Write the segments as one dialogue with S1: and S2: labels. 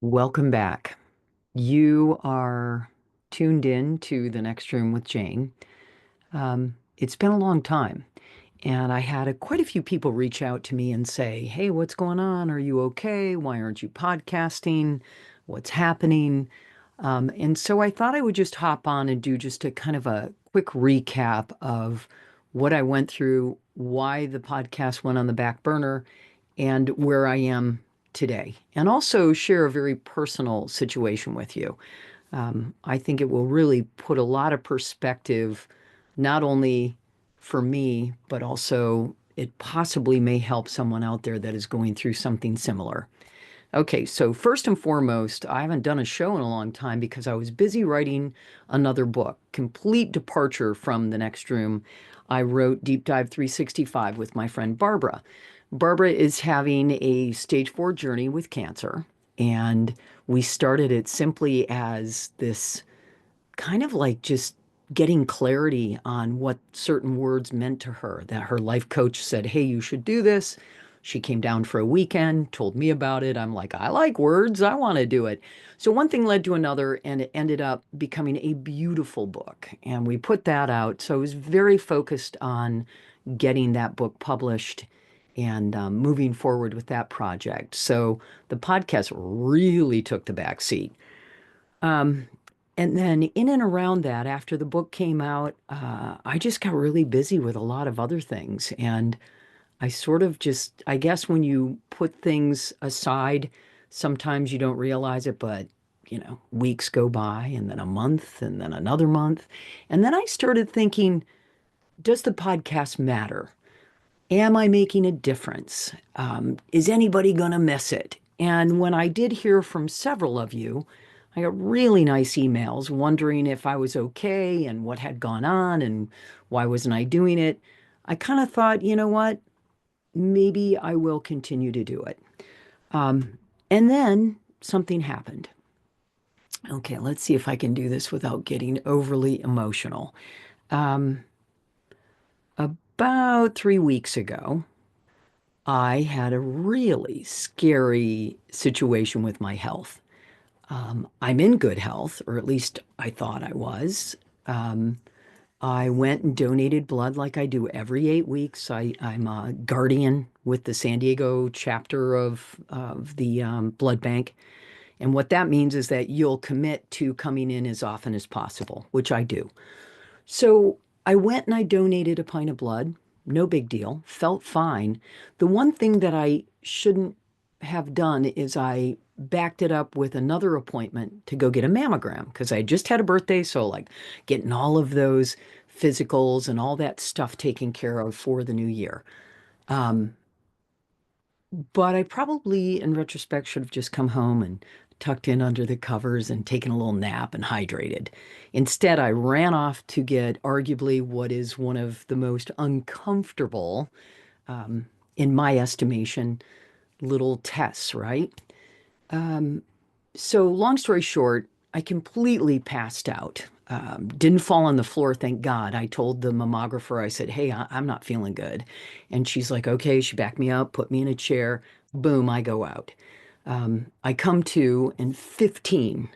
S1: Welcome back. You are tuned in to the next room with Jane. It's been a long time, and I had quite a few people reach out to me and say, "Hey, what's going on? Are you okay? Why aren't you podcasting? What's happening?" And so I thought I would just hop on and do just a kind of a quick recap of what I went through, why the podcast went on the back burner, and where I am today, and also share a very personal situation with you. I think it will really put a lot of perspective, not only for me, but also it possibly may help someone out there that is going through something similar. Okay, so first and foremost, I haven't done a show in a long time because I was busy writing another book, complete departure from the next room. I wrote Deep Dive 365 with my friend Barbara. Barbara is having a stage 4 journey with cancer, and we started it simply as this kind of like just getting clarity on what certain words meant to her, that her life coach said, "Hey, you should do this." She came down for a weekend, told me about it. I'm like, I like words. I want to do it. So one thing led to another, and it ended up becoming a beautiful book. And we put that out. So I was very focused on getting that book published and moving forward with that project. So the podcast really took the back seat. Um, and then in and around that, after the book came out, I just got really busy with a lot of other things. And I sort of just, I guess when you put things aside, sometimes you don't realize it, but weeks go by and then a month and then another month. And then I started thinking, does the podcast matter? Am I making a difference? Is anybody going to miss it? And when I did hear from several of you, I got really nice emails wondering if I was okay and what had gone on and why wasn't I doing it. I kind of thought, you know what? Maybe I will continue to do it. Um, and then something happened. Okay, let's see if I can do this without getting overly emotional. Um, about 3 weeks ago, I had a really scary situation with my health. I'm in good health, or at least I thought I was. Um, I went and donated blood like I do every 8 weeks. I'm a guardian with the San Diego chapter of the blood bank. And what that means is that you'll commit to coming in as often as possible, which I do. So I went and I donated a pint of blood. No big deal. Felt fine. The one thing that I shouldn't have done is I backed it up with another appointment to go get a mammogram because I just had a birthday. So, like, getting all of those physicals and all that stuff taken care of for the new year. Um, but I probably, in retrospect, should have just come home and tucked in under the covers and taken a little nap and hydrated. Instead, I ran off to get arguably what is one of the most uncomfortable, um, in my estimation, little tests, right? Um, so, long story short, I completely passed out. Didn't fall on the floor, thank God. I told the mammographer, I said, "Hey, I'm not feeling good." And she's like, "Okay." She backed me up, put me in a chair. Boom, I go out. I come to, and 15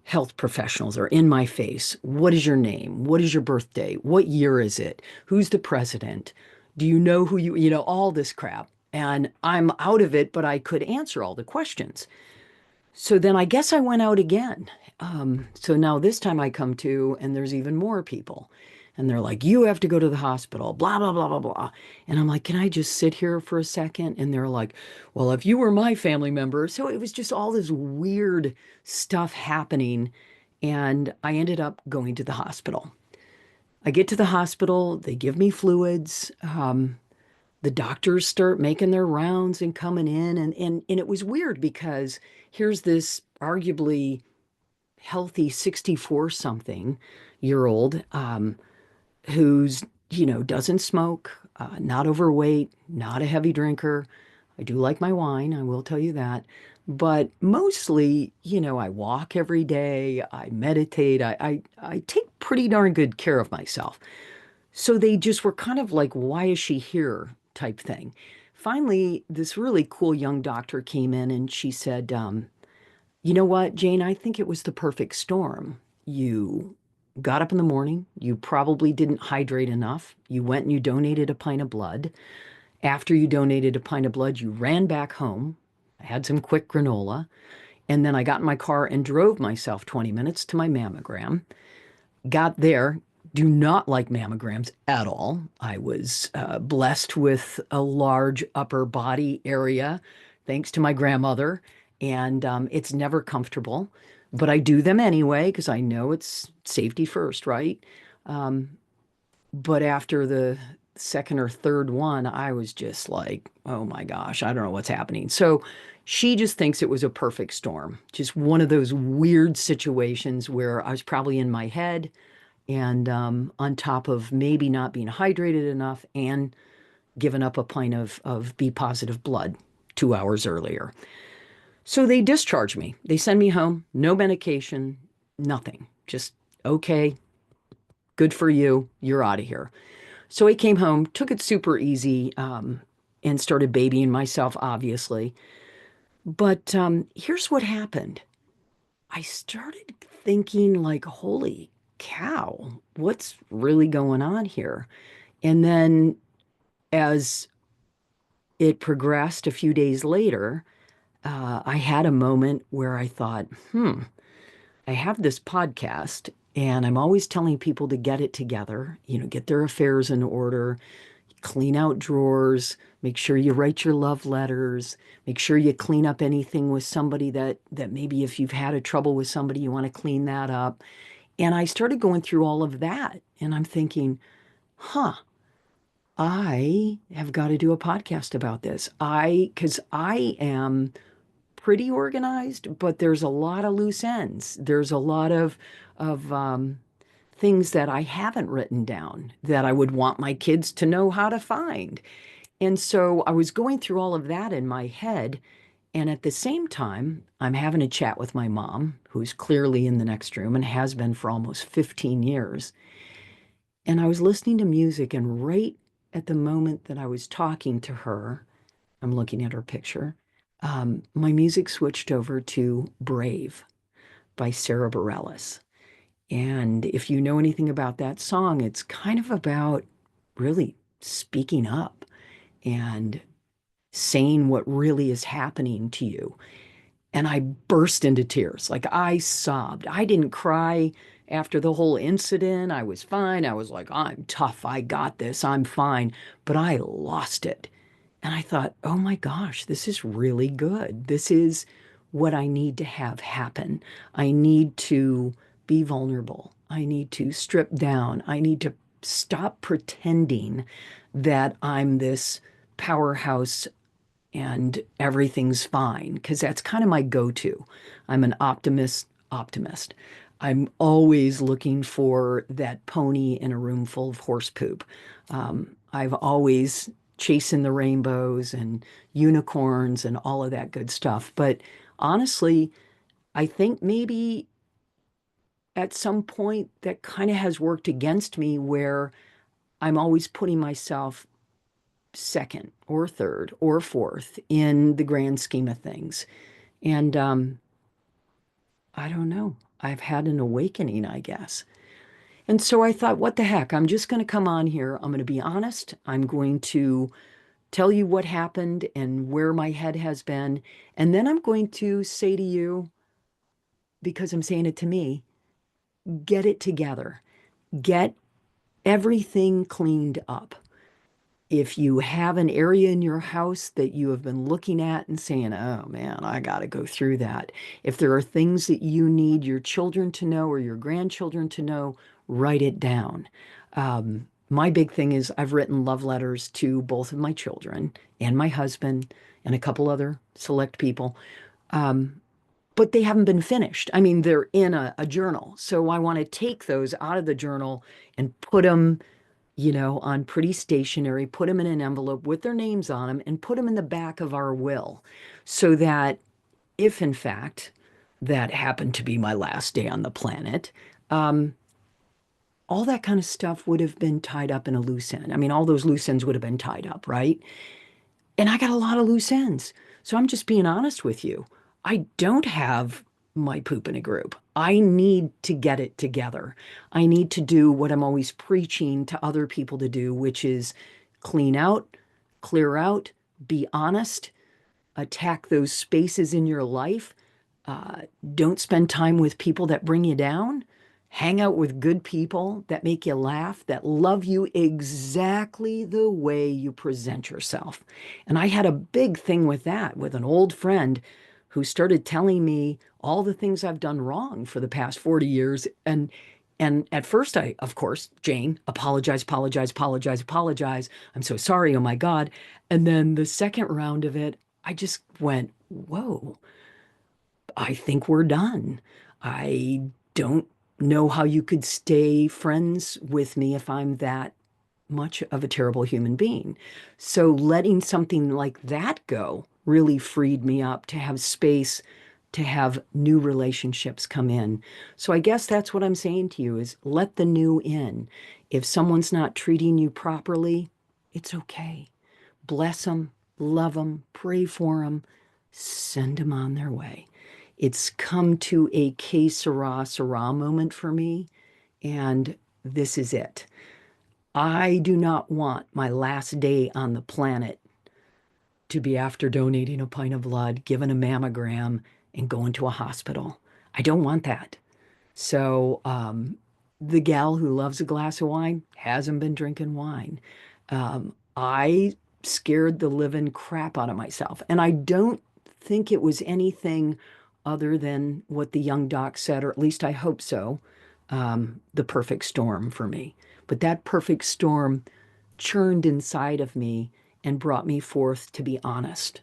S1: health professionals are in my face. What is your name? What is your birthday? What year is it? Who's the president? Do you know who all this crap. And I'm out of it, but I could answer all the questions. So then I guess I went out again. So now this time I come to, and there's even more people. And they're like, "You have to go to the hospital, blah, blah, blah, blah, blah." And I'm like, "Can I just sit here for a second?" And they're like, "Well, if you were my family member." So it was just all this weird stuff happening. And I ended up going to the hospital. I get to the hospital, they give me fluids. The doctors start making their rounds and coming in. And it was weird because here's this arguably healthy 64 something year old who's, doesn't smoke, not overweight, not a heavy drinker. I do like my wine, I will tell you that. But mostly, I walk every day, I meditate, I take pretty darn good care of myself. So they just were kind of like, "Why is she here?" type thing. Finally, this really cool young doctor came in and she said, You know what, Jane? I think it was the perfect storm. You got up in the morning, you probably didn't hydrate enough. You went and you donated a pint of blood. After you donated a pint of blood, you ran back home. I had some quick granola, and then I got in my car and drove myself 20 minutes to my mammogram. Got there, do not like mammograms at all. I was blessed with a large upper body area, thanks to my grandmother, and it's never comfortable. But I do them anyway because I know it's safety first, right? Um, but after the second or third one, I was just like, oh my gosh, I don't know what's happening. So she just thinks it was a perfect storm, just one of those weird situations where I was probably in my head and on top of maybe not being hydrated enough and given up a pint of B positive blood 2 hours earlier. So they discharge me. They send me home, no medication, nothing. Just, okay, good for you. You're out of here. So I came home, took it super easy, and started babying myself, obviously. But here's what happened. I started thinking, like, holy cow, what's really going on here? And then as it progressed a few days later, I had a moment where I thought, I have this podcast and I'm always telling people to get it together, get their affairs in order, clean out drawers, make sure you write your love letters, make sure you clean up anything with somebody that maybe if you've had a trouble with somebody, you want to clean that up. And I started going through all of that and I'm thinking, huh, I have got to do a podcast about this. Because I am pretty organized, but there's a lot of loose ends. There's a lot of things that I haven't written down that I would want my kids to know how to find. And so I was going through all of that in my head. And at the same time, I'm having a chat with my mom, who's clearly in the next room and has been for almost 15 years. And I was listening to music, and right at the moment that I was talking to her, I'm looking at her picture, my music switched over to Brave by Sarah Bareilles. And if you know anything about that song, it's kind of about really speaking up and saying what really is happening to you. And I burst into tears. Like I sobbed. I didn't cry after the whole incident. I was fine. I was like, I'm tough. I got this. I'm fine. But I lost it. And I thought, oh my gosh, this is really good. This is what I need to have happen. I need to be vulnerable. I need to strip down. I need to stop pretending that I'm this powerhouse and everything's fine, because that's kind of my go-to. I'm an optimist. I'm always looking for that pony in a room full of horse poop. I've always chasing the rainbows and unicorns and all of that good stuff. But honestly, I think maybe at some point that kind of has worked against me where I'm always putting myself second or third or fourth in the grand scheme of things. And I don't know. I've had an awakening, I guess. And so I thought, what the heck? I'm just going to come on here. I'm going to be honest. I'm going to tell you what happened and where my head has been. And then I'm going to say to you, because I'm saying it to me, get it together. Get everything cleaned up. If you have an area in your house that you have been looking at and saying, oh man, I got to go through that. If there are things that you need your children to know or your grandchildren to know, write it down. My big thing is I've written love letters to both of my children and my husband and a couple other select people, but they haven't been finished. I mean, they're in a journal. So I want to take those out of the journal and put them on pretty stationery, put them in an envelope with their names on them, and put them in the back of our will so that if, in fact, that happened to be my last day on the planet, um, all that kind of stuff would have been tied up in a loose end. I mean, all those loose ends would have been tied up, right? And I got a lot of loose ends. So I'm just being honest with you. I don't have my poop in a group. I need to get it together. I need to do what I'm always preaching to other people to do, which is clean out, clear out, be honest, attack those spaces in your life. Uh, don't spend time with people that bring you down. Hang out with good people that make you laugh, that love you exactly the way you present yourself. And I had a big thing with that with an old friend who started telling me all the things I've done wrong for the past 40 years. And at first I, of course, Jane, apologize, apologize, apologize, apologize. I'm so sorry. Oh my God. And then the second round of it, I just went, whoa, I think we're done. I don't know how you could stay friends with me if I'm that much of a terrible human being. So letting something like that go really freed me up to have space to have new relationships come in. So I guess that's what I'm saying to you is let the new in. If someone's not treating you properly, it's okay. Bless them, love them, pray for them, send them on their way. It's come to a que sera, sera moment for me, and this is it. I do not want my last day on the planet to be after donating a pint of blood, giving a mammogram, and going to a hospital. I don't want that. So, the gal who loves a glass of wine hasn't been drinking wine. I scared the living crap out of myself. And I don't think it was anything other than what the young doc said, or at least I hope so, the perfect storm for me. But that perfect storm churned inside of me and brought me forth to be honest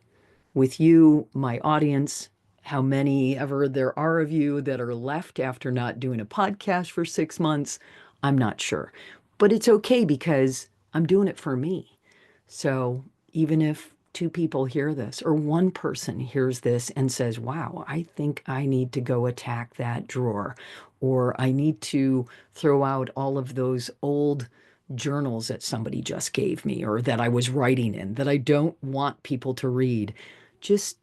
S1: with you, my audience, how many ever there are of you that are left after not doing a podcast for 6 months. I'm not sure. But it's okay because I'm doing it for me. So even if two people hear this or one person hears this and says, wow, I think I need to go attack that drawer, or I need to throw out all of those old journals that somebody just gave me or that I was writing in that I don't want people to read, just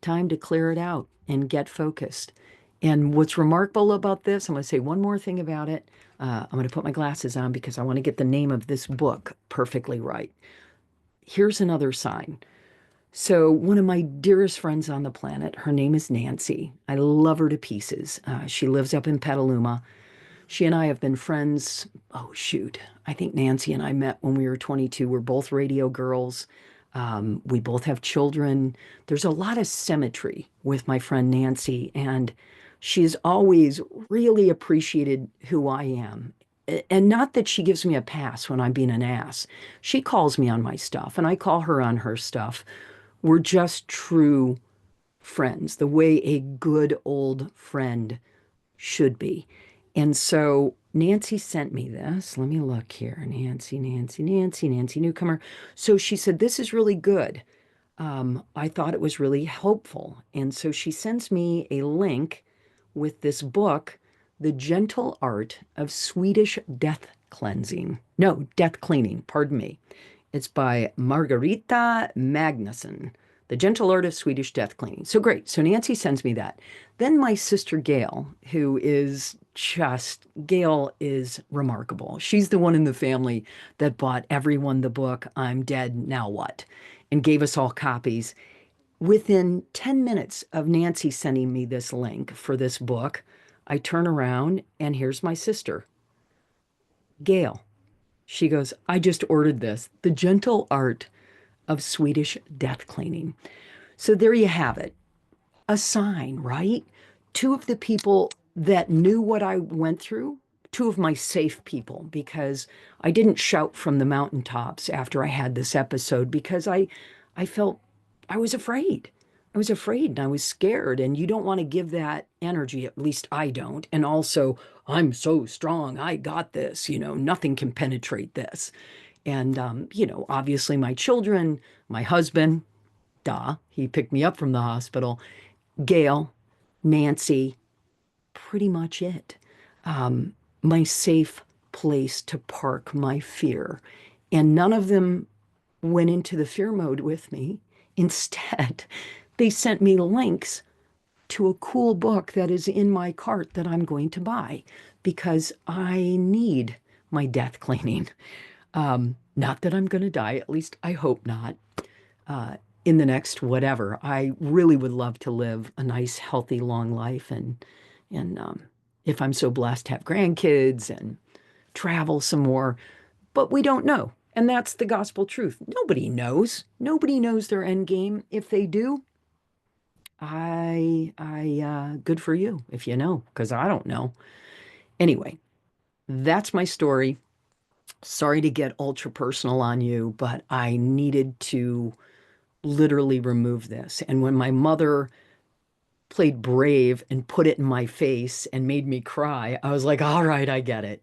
S1: time to clear it out and get focused. And what's remarkable about this, I'm going to say one more thing about it. I'm going to put my glasses on because I want to get the name of this book perfectly right. Here's another sign. So, one of my dearest friends on the planet, her name is Nancy. I love her to pieces. She lives up in Petaluma. She and I have been friends. Oh, shoot. I think Nancy and I met when we were 22. We're both radio girls. We both have children. There's a lot of symmetry with my friend Nancy, and she's always really appreciated who I am. And not that she gives me a pass when I'm being an ass. She calls me on my stuff, and I call her on her stuff. We're just true friends, the way a good old friend should be. And so Nancy sent me this. Let me look here. Nancy newcomer. So she said, this is really good. I thought it was really helpful. And so she sends me a link with this book, The Gentle Art of Swedish Death Cleansing. No, Death Cleaning, pardon me. It's by Margarita Magnusson, The Gentle Art of Swedish Death Cleaning. So great. So Nancy sends me that. Then my sister Gail, Gail is remarkable. She's the one in the family that bought everyone the book, I'm Dead, Now What? And gave us all copies. Within 10 minutes of Nancy sending me this link for this book, I turn around and here's my sister, Gail. She goes, I just ordered this, The Gentle Art of Swedish Death Cleaning. So there you have it. A sign, right? Two of the people that knew what I went through, two of my safe people, because I didn't shout from the mountaintops after I had this episode because I felt I was afraid. I was afraid and I was scared. And you don't want to give that energy, at least I don't. And also, I'm so strong. I got this. Nothing can penetrate this. And, obviously my children, my husband, duh, he picked me up from the hospital, Gail, Nancy, pretty much it. My safe place to park my fear. And none of them went into the fear mode with me. Instead, they sent me links to a cool book that is in my cart that I'm going to buy because I need my death cleaning. Not that I'm going to die, at least I hope not, uh, in the next whatever. I really would love to live a nice, healthy, long life and if I'm so blessed, have grandkids and travel some more, but we don't know. And that's the gospel truth. Nobody knows. Nobody knows their end game. If they do, good for you if you know, because I don't know. Anyway, that's my story. Sorry to get ultra personal on you, but I needed to literally remove this. And when my mother played brave and put it in my face and made me cry, I was like, all right, I get it.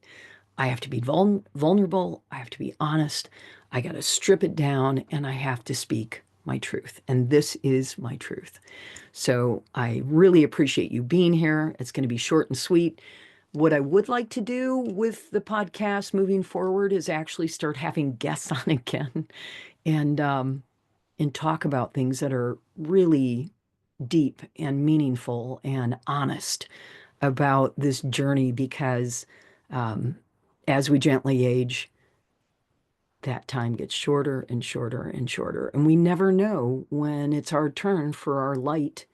S1: I have to be vulnerable. I have to be honest. I got to strip it down and I have to speak my truth. And this is my truth. So I really appreciate you being here. It's going to be short and sweet. What I would like to do with the podcast moving forward is actually start having guests on again and talk about things that are really deep and meaningful and honest about this journey because um, as we gently age, that time gets shorter and shorter and shorter. And we never know when it's our turn for our light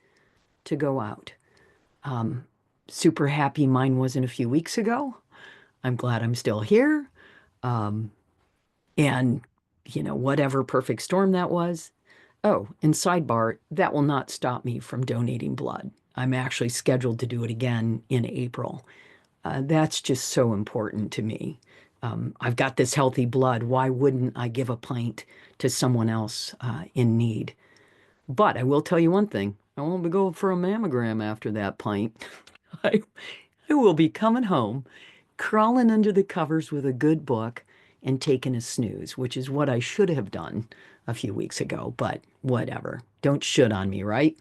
S1: to go out. Um, Super happy mine wasn't a few weeks ago. I'm glad I'm still here. Um, and, whatever perfect storm that was. Oh, and sidebar, that will not stop me from donating blood. I'm actually scheduled to do it again in April. That's just so important to me. I've got this healthy blood. Why wouldn't I give a pint to someone else in need? But I will tell you one thing. I won't be going for a mammogram after that pint. I, I will be coming home, crawling under the covers with a good book and taking a snooze, which is what I should have done a few weeks ago, but whatever. Don't shit on me, right?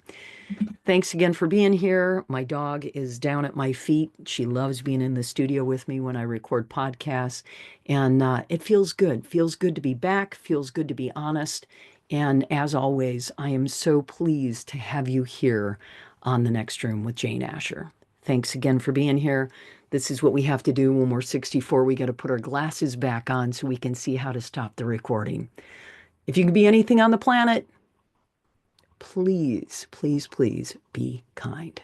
S1: Thanks again for being here. My dog is down at my feet. She loves being in the studio with me when I record podcasts. And it feels good. Feels good to be back. Feels good to be honest. And as always, I am so pleased to have you here on The Next Room with Jane Asher. Thanks again for being here. This is what we have to do when we're 64. We got to put our glasses back on so we can see how to stop the recording. If you can be anything on the planet, please, please, please be kind.